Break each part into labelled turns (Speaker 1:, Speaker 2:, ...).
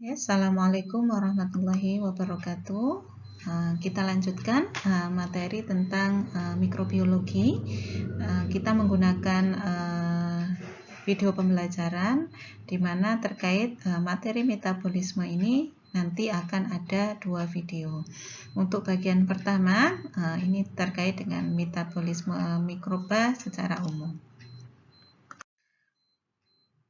Speaker 1: Ya, Assalamualaikum warahmatullahi wabarakatuh. Kita lanjutkan materi tentang mikrobiologi. Kita menggunakan video pembelajaran di mana terkait materi metabolisme ini nanti akan ada 2 video. Untuk bagian pertama, ini terkait dengan metabolisme mikroba secara umum.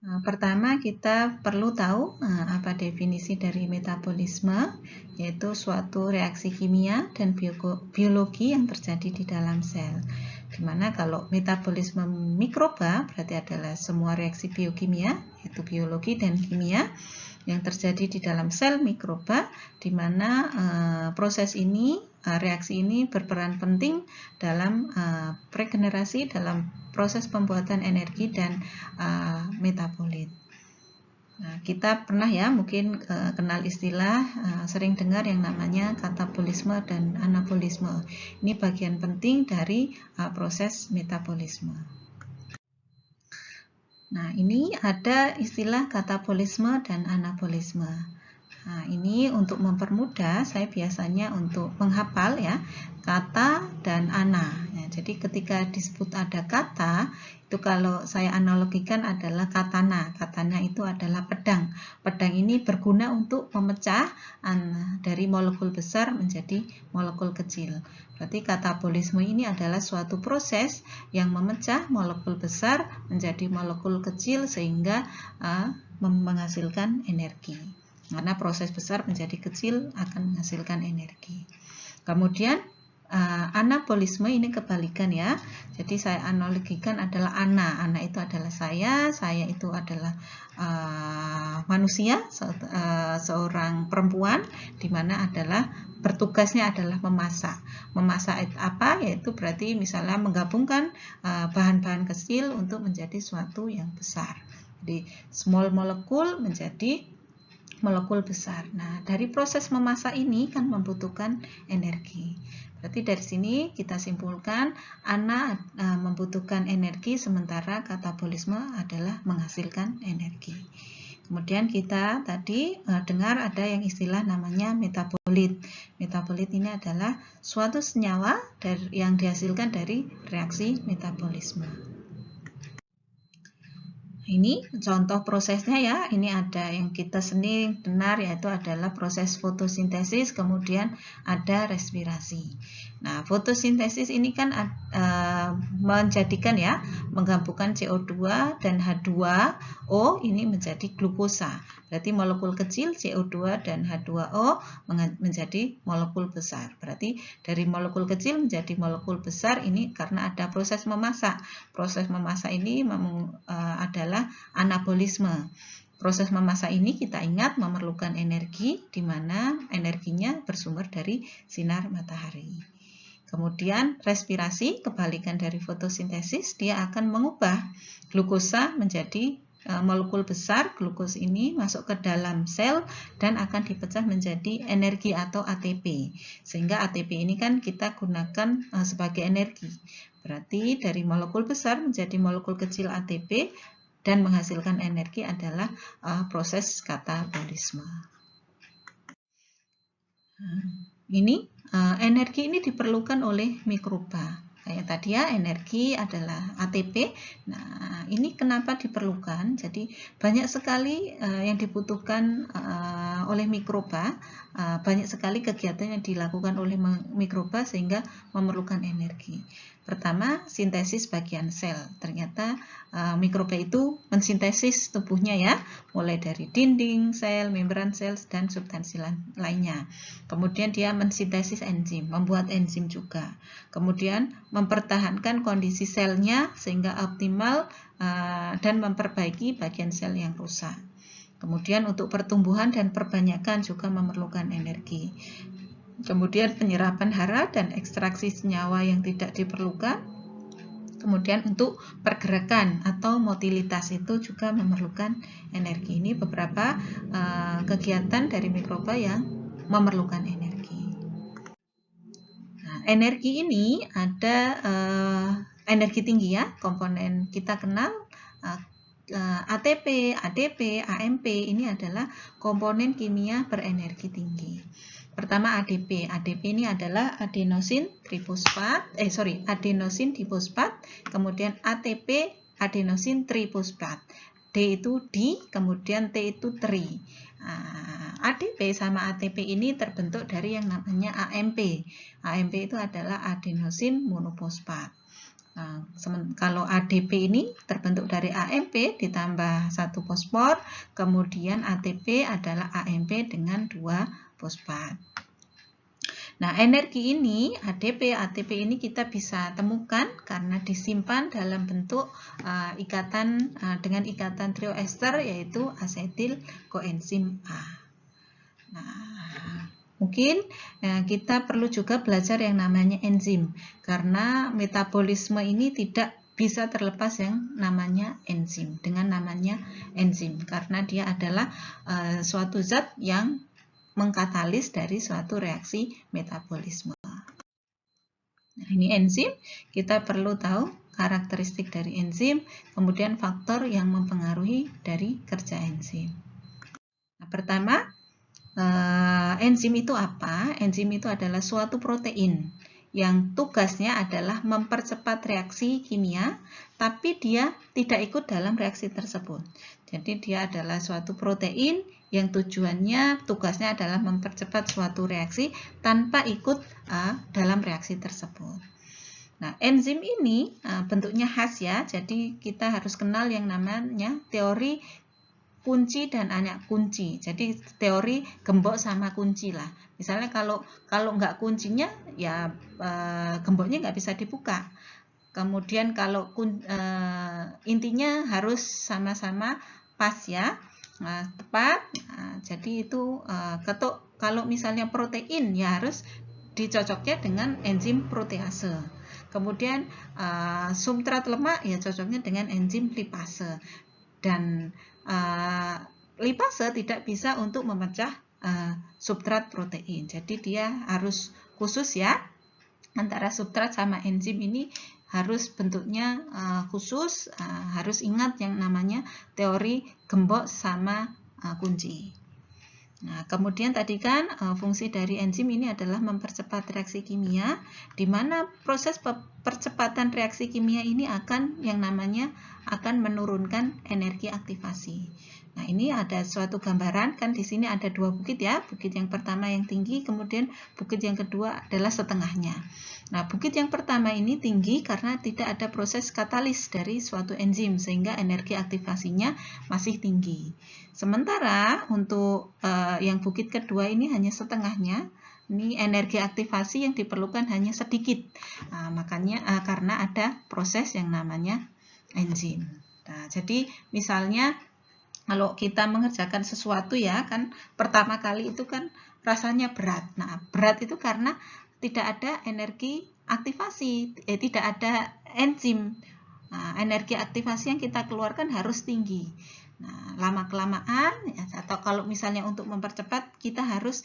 Speaker 1: Pertama, kita perlu tahu apa definisi dari metabolisme, yaitu suatu reaksi kimia dan biologi yang terjadi di dalam sel. Dimana kalau metabolisme mikroba berarti adalah semua reaksi biokimia, yaitu biologi dan kimia yang terjadi di dalam sel mikroba, di mana proses ini, reaksi ini berperan penting dalam regenerasi, dalam proses pembuatan energi dan metabolit. Nah, kita pernah ya mungkin kenal istilah, sering dengar yang namanya katabolisme dan anabolisme. Ini bagian penting dari proses metabolisme. Nah, ini ada istilah katabolisme dan anabolisme. Nah, ini untuk mempermudah, saya biasanya untuk menghafal ya, kata dan ana. Ya, jadi ketika disebut ada kata, itu kalau saya analogikan adalah katana. Katana itu adalah pedang. Pedang ini berguna untuk memecah dari molekul besar menjadi molekul kecil. Berarti katabolisme ini adalah suatu proses yang memecah molekul besar menjadi molekul kecil sehingga menghasilkan energi. Karena proses besar menjadi kecil akan menghasilkan energi. Kemudian anabolisme ini kebalikan ya. Jadi saya analogikan adalah ana. Ana itu adalah saya itu adalah manusia, seorang perempuan, di mana adalah bertugasnya adalah memasak. Memasak apa? Yaitu berarti misalnya menggabungkan bahan-bahan kecil untuk menjadi suatu yang besar. Jadi small molecule menjadi molekul besar. Nah, dari proses memasak ini kan membutuhkan energi. Berarti dari sini kita simpulkan ana membutuhkan energi sementara katabolisme adalah menghasilkan energi. Kemudian kita tadi dengar ada yang istilah namanya metabolit. Metabolit ini adalah suatu senyawa yang dihasilkan dari reaksi metabolisme. Ini contoh prosesnya ya, ini ada yang kita sering dengar yaitu adalah proses fotosintesis, kemudian ada respirasi. Nah, fotosintesis ini kan menjadikan ya, menggabungkan CO2 dan H2O ini menjadi glukosa. Berarti molekul kecil CO2 dan H2O menjadi molekul besar. Berarti dari molekul kecil menjadi molekul besar ini karena ada proses memasak. Proses memasak ini adalah anabolisme. Proses memasak ini kita ingat memerlukan energi, di mana energinya bersumber dari sinar matahari. Kemudian respirasi, kebalikan dari fotosintesis, dia akan mengubah glukosa menjadi molekul besar. Glukos ini masuk ke dalam sel dan akan dipecah menjadi energi atau ATP. Sehingga ATP ini kan kita gunakan sebagai energi. Berarti dari molekul besar menjadi molekul kecil ATP dan menghasilkan energi adalah proses katabolisme. Ini energi ini diperlukan oleh mikroba. Kayak tadi ya, energi adalah ATP. Nah, ini kenapa diperlukan? Jadi banyak sekali yang dibutuhkan oleh mikroba, banyak sekali kegiatan yang dilakukan oleh mikroba sehingga memerlukan energi. Pertama, sintesis bagian sel. Ternyata mikroba itu mensintesis tubuhnya ya, mulai dari dinding sel, membran sel, dan substansi lainnya. Kemudian dia mensintesis enzim, membuat enzim juga. Kemudian mempertahankan kondisi selnya sehingga optimal dan memperbaiki bagian sel yang rusak. Kemudian untuk pertumbuhan dan perbanyakan juga memerlukan energi. Kemudian penyerapan hara dan ekstraksi senyawa yang tidak diperlukan. Kemudian untuk pergerakan atau motilitas itu juga memerlukan energi. Ini beberapa kegiatan dari mikroba yang memerlukan energi. Nah, energi ini ada energi tinggi ya, komponen kita kenal ATP, ADP, AMP ini adalah komponen kimia berenergi tinggi. Pertama ADP. ADP ini adalah adenosin difosfat, kemudian ATP adenosin trifosfat. D itu di, kemudian T itu tri. ADP sama ATP ini terbentuk dari yang namanya AMP. AMP itu adalah adenosin monofosfat. Kalau ADP ini terbentuk dari AMP ditambah 1 fosfor, kemudian ATP adalah AMP dengan 2 fosfat. Nah, energi ini ADP, ATP ini kita bisa temukan karena disimpan dalam bentuk dengan ikatan trioester yaitu asetil koenzim A. Nah, mungkin kita perlu juga belajar yang namanya enzim karena metabolisme ini tidak bisa terlepas yang namanya enzim karena dia adalah suatu zat yang mengkatalis dari suatu reaksi metabolisme. Nah, ini enzim, kita perlu tahu karakteristik dari enzim, kemudian faktor yang mempengaruhi dari kerja enzim. Nah, pertama, enzim itu apa? Enzim itu adalah suatu protein yang tugasnya adalah mempercepat reaksi kimia, tapi dia tidak ikut dalam reaksi tersebut. Jadi dia adalah suatu protein yang tugasnya adalah mempercepat suatu reaksi tanpa ikut dalam reaksi tersebut. Nah, enzim ini bentuknya khas ya, jadi kita harus kenal yang namanya teori kunci dan anak kunci. Jadi teori gembok sama kunci lah. Misalnya kalau nggak kuncinya ya gemboknya nggak bisa dibuka. Kemudian kalau intinya harus sama-sama pas ya, tepat. Jadi itu kalau misalnya protein ya harus dicocoknya dengan enzim protease. Kemudian substrat lemak ya cocoknya dengan enzim lipase. Dan lipase tidak bisa untuk memecah substrat protein. Jadi dia harus khusus ya. Antara substrat sama enzim ini harus bentuknya khusus, harus ingat yang namanya teori gembok sama kunci. Nah, kemudian tadi kan fungsi dari enzim ini adalah mempercepat reaksi kimia, di mana proses percepatan reaksi kimia ini akan menurunkan energi aktivasi. Nah, ini ada suatu gambaran kan di sini ada 2 bukit ya. Bukit yang pertama yang tinggi, kemudian bukit yang kedua adalah setengahnya. Nah, bukit yang pertama ini tinggi karena tidak ada proses katalis dari suatu enzim sehingga energi aktivasinya masih tinggi. Sementara untuk yang bukit kedua ini hanya setengahnya. Ini energi aktivasi yang diperlukan hanya sedikit. Makanya karena ada proses yang namanya enzim. Nah, jadi misalnya kalau kita mengerjakan sesuatu ya kan pertama kali itu kan rasanya berat. Nah, berat itu karena tidak ada energi aktivasi, tidak ada enzim. Nah, energi aktivasi yang kita keluarkan harus tinggi. Nah, lama-kelamaan ya, atau kalau misalnya untuk mempercepat kita harus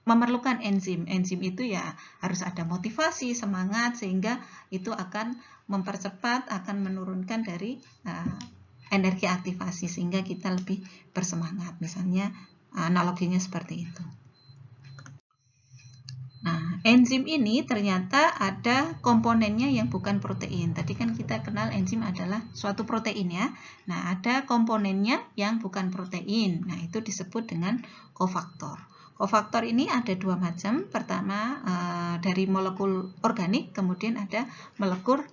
Speaker 1: memerlukan enzim. Enzim itu ya harus ada motivasi, semangat sehingga itu akan mempercepat, akan menurunkan dari energi aktivasi sehingga kita lebih bersemangat. Misalnya analoginya seperti itu. Nah, enzim ini ternyata ada komponennya yang bukan protein. Tadi kan kita kenal enzim adalah suatu protein ya. Nah, ada komponennya yang bukan protein. Nah, itu disebut dengan kofaktor. Kofaktor ini ada 2 macam. Pertama dari molekul organik, kemudian ada molekul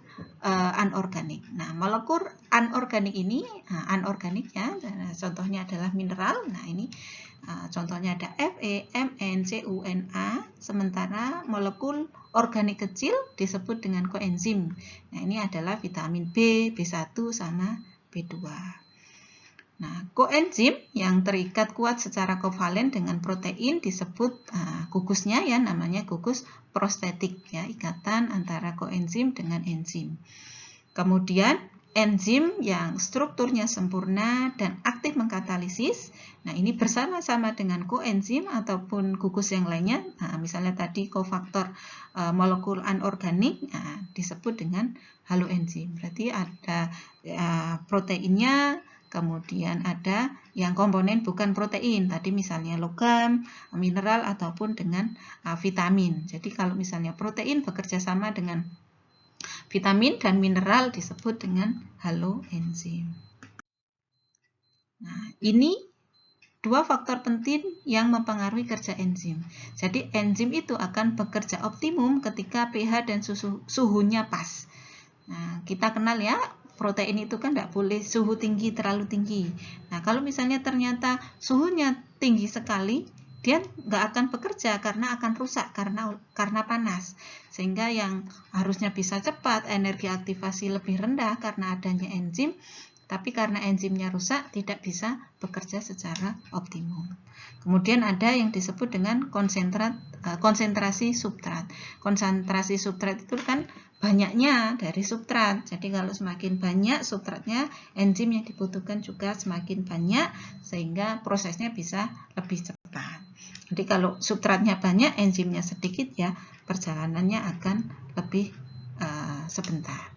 Speaker 1: anorganik. Nah, molekul anorganik ini anorganik ya. Contohnya adalah mineral. Nah, ini contohnya ada Fe, Mn, CuNa, sementara molekul organik kecil disebut dengan koenzim. Nah, ini adalah vitamin B, B1, sama B2. Nah, koenzim yang terikat kuat secara kovalen dengan protein disebut gugusnya ya, namanya gugus prostetik ya, ikatan antara koenzim dengan enzim. Kemudian enzim yang strukturnya sempurna dan aktif mengkatalisis. Nah, ini bersama-sama dengan koenzim ataupun gugus yang lainnya. Nah, misalnya tadi kofaktor molekul anorganik, nah, disebut dengan haloenzim. Berarti ada proteinnya, kemudian ada yang komponen bukan protein. Tadi misalnya logam, mineral, ataupun dengan vitamin. Jadi kalau misalnya protein bekerja sama dengan vitamin dan mineral disebut dengan haloenzim. Nah, ini dua faktor penting yang mempengaruhi kerja enzim. Jadi enzim itu akan bekerja optimum ketika pH dan suhunya pas. Nah, kita kenal ya, protein itu kan tidak boleh suhu tinggi, terlalu tinggi. Nah, kalau misalnya ternyata suhunya tinggi sekali, dia nggak akan bekerja karena akan rusak karena panas. Sehingga yang harusnya bisa cepat, energi aktivasi lebih rendah karena adanya enzim, tapi karena enzimnya rusak tidak bisa bekerja secara optimum. Kemudian ada yang disebut dengan konsentrasi substrat. Konsentrasi substrat itu kan banyaknya dari substrat. Jadi kalau semakin banyak substratnya, enzim yang dibutuhkan juga semakin banyak sehingga prosesnya bisa lebih cepat. Jadi kalau substratnya banyak, enzimnya sedikit, ya perjalanannya akan lebih sebentar.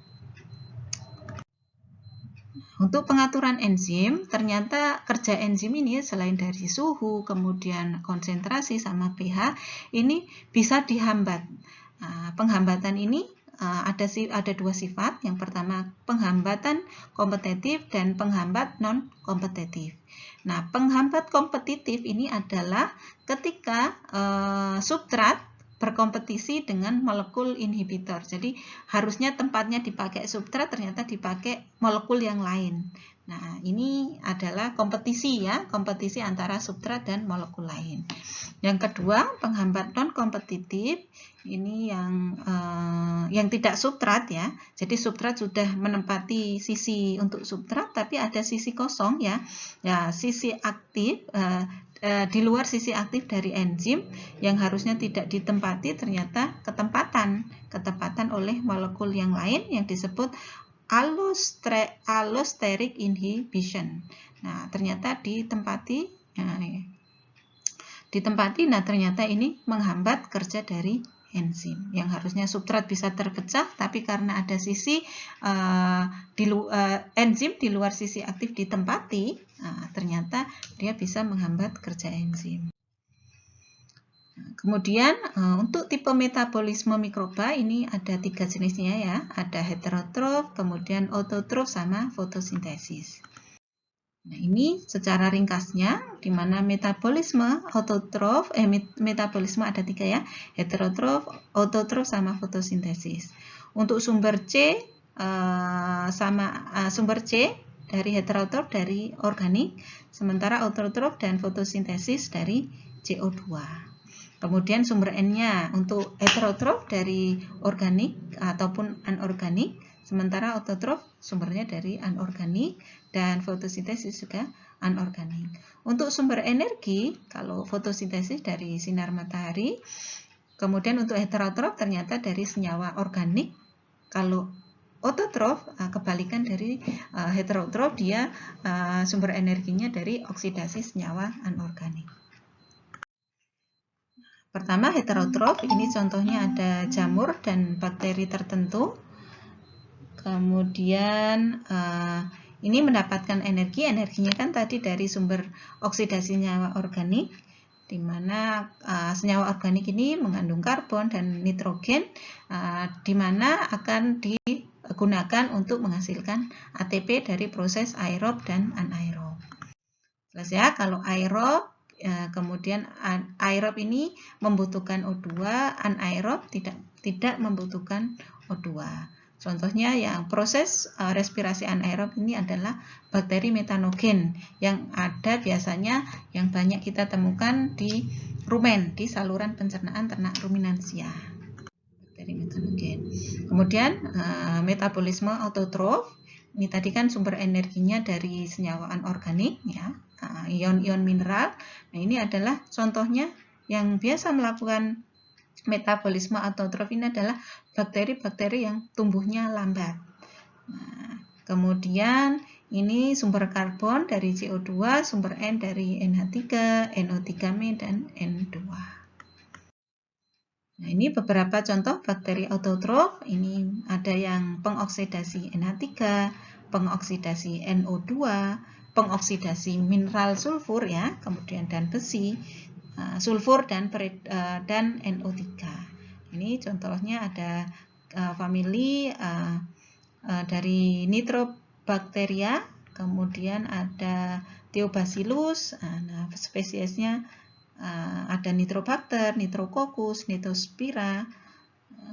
Speaker 1: Untuk pengaturan enzim, ternyata kerja enzim ini selain dari suhu, kemudian konsentrasi sama pH, ini bisa dihambat. Penghambatan ini ada dua sifat. Yang pertama penghambatan kompetitif dan penghambat non-kompetitif. Nah, penghambat kompetitif ini adalah ketika substrat berkompetisi dengan molekul inhibitor. Jadi harusnya tempatnya dipakai substrat, ternyata dipakai molekul yang lain. Nah, ini adalah kompetisi ya, kompetisi antara substrat dan molekul lain. Yang kedua, penghambat non-kompetitif, ini yang tidak substrat ya. Jadi substrat sudah menempati sisi untuk substrat, tapi ada sisi kosong ya. Ya, sisi aktif di luar sisi aktif dari enzim yang harusnya tidak ditempati, ternyata ketempatan oleh molekul yang lain yang disebut allosteric inhibition. Nah, ternyata ditempati. Nah ternyata ini menghambat kerja dari enzim yang harusnya substrat bisa terpecah, tapi karena ada sisi enzim di luar sisi aktif ditempati, ternyata dia bisa menghambat kerja enzim. Kemudian untuk tipe metabolisme mikroba ini ada 3 jenisnya ya, ada heterotrof, kemudian autotrof, sama fotosintesis. Nah, ini secara ringkasnya, di mana metabolisme autotrof, metabolisme ada 3 ya, heterotrof, autotrof, sama fotosintesis. Untuk sumber C sumber C dari heterotrof dari organik, sementara autotrof dan fotosintesis dari CO2. Kemudian sumber N-nya untuk heterotrof dari organik ataupun anorganik, sementara autotrof sumbernya dari anorganik dan fotosintesis juga anorganik. Untuk sumber energi, kalau fotosintesis dari sinar matahari, kemudian untuk heterotrof ternyata dari senyawa organik. Kalau autotrof kebalikan dari heterotrof, dia sumber energinya dari oksidasi senyawa anorganik. Pertama, heterotrof, ini contohnya ada jamur dan bakteri tertentu. Kemudian ini mendapatkan energinya kan tadi dari sumber oksidasi senyawa organik, di mana senyawa organik ini mengandung karbon dan nitrogen, di mana akan digunakan untuk menghasilkan ATP dari proses aerob dan anaerob. Jelas ya, kalau aerob, kemudian aerob ini membutuhkan O2, anaerob tidak membutuhkan O2. Contohnya yang proses respirasi anaerob ini adalah bakteri metanogen yang ada biasanya yang banyak kita temukan di rumen, di saluran pencernaan ternak ruminansia. Bakteri metanogen. Kemudian metabolisme autotrof, ini tadi kan sumber energinya dari senyawa anorganik ya, ion-ion mineral. Nah, ini adalah contohnya yang biasa melakukan metabolisme autotrof ini adalah bakteri-bakteri yang tumbuhnya lambat. Nah, Kemudian ini sumber karbon dari CO2, sumber N dari NH3, NO3- dan N2. Nah, ini beberapa contoh bakteri autotrof. Ini ada yang pengoksidasi NH3, pengoksidasi NO2, pengoksidasi mineral sulfur ya, kemudian dan besi, sulfur dan NO3. Ini contohnya ada famili dari Nitrobacteria, kemudian ada Theobacillus, nah spesiesnya ada Nitrobacter, Nitrococcus, Nitrospira,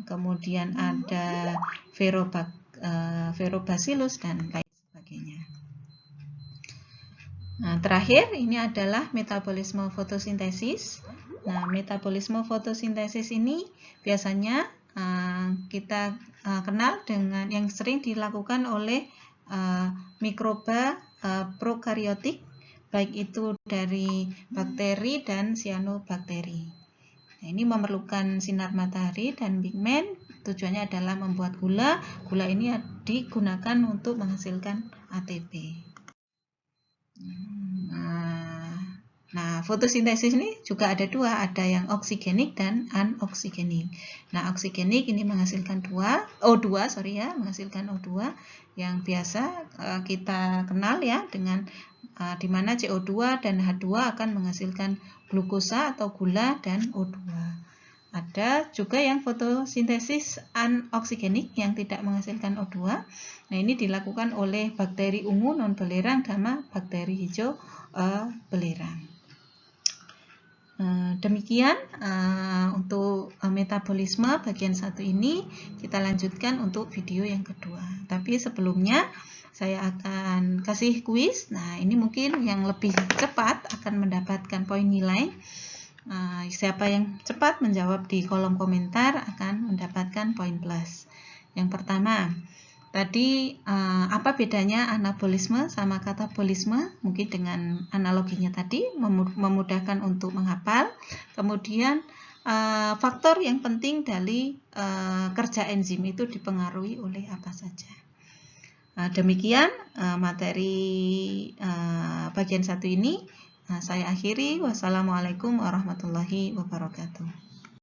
Speaker 1: kemudian ada Ferrobacillus dan lain sebagainya. Nah, terakhir ini adalah metabolisme fotosintesis. Nah, metabolisme fotosintesis ini biasanya kita kenal dengan yang sering dilakukan oleh mikroba prokaryotik, baik itu dari bakteri dan cyanobactery. Nah, ini memerlukan sinar matahari dan pigmen. Tujuannya adalah membuat gula. Gula ini digunakan untuk menghasilkan ATP. Nah, fotosintesis ini juga ada dua, ada yang oksigenik dan anoksigenik. Nah, oksigenik ini menghasilkan menghasilkan O2 yang biasa kita kenal ya dengan di mana CO2 dan H2 akan menghasilkan glukosa atau gula dan O2. Ada juga yang fotosintesis anoksigenik yang tidak menghasilkan O2. Nah, ini dilakukan oleh bakteri ungu non belerang sama bakteri hijau belerang. Demikian untuk metabolisme bagian 1 ini. Kita lanjutkan untuk video yang kedua. Tapi sebelumnya saya akan kasih kuis. Nah, ini mungkin yang lebih cepat akan mendapatkan poin nilai. Siapa yang cepat menjawab di kolom komentar akan mendapatkan poin plus. Yang pertama, tadi apa bedanya anabolisme sama katabolisme? Mungkin dengan analoginya tadi memudahkan untuk menghafal. Kemudian faktor yang penting dari kerja enzim itu dipengaruhi oleh apa saja. Demikian materi bagian 1 ini. Saya akhiri. Wassalamualaikum warahmatullahi wabarakatuh.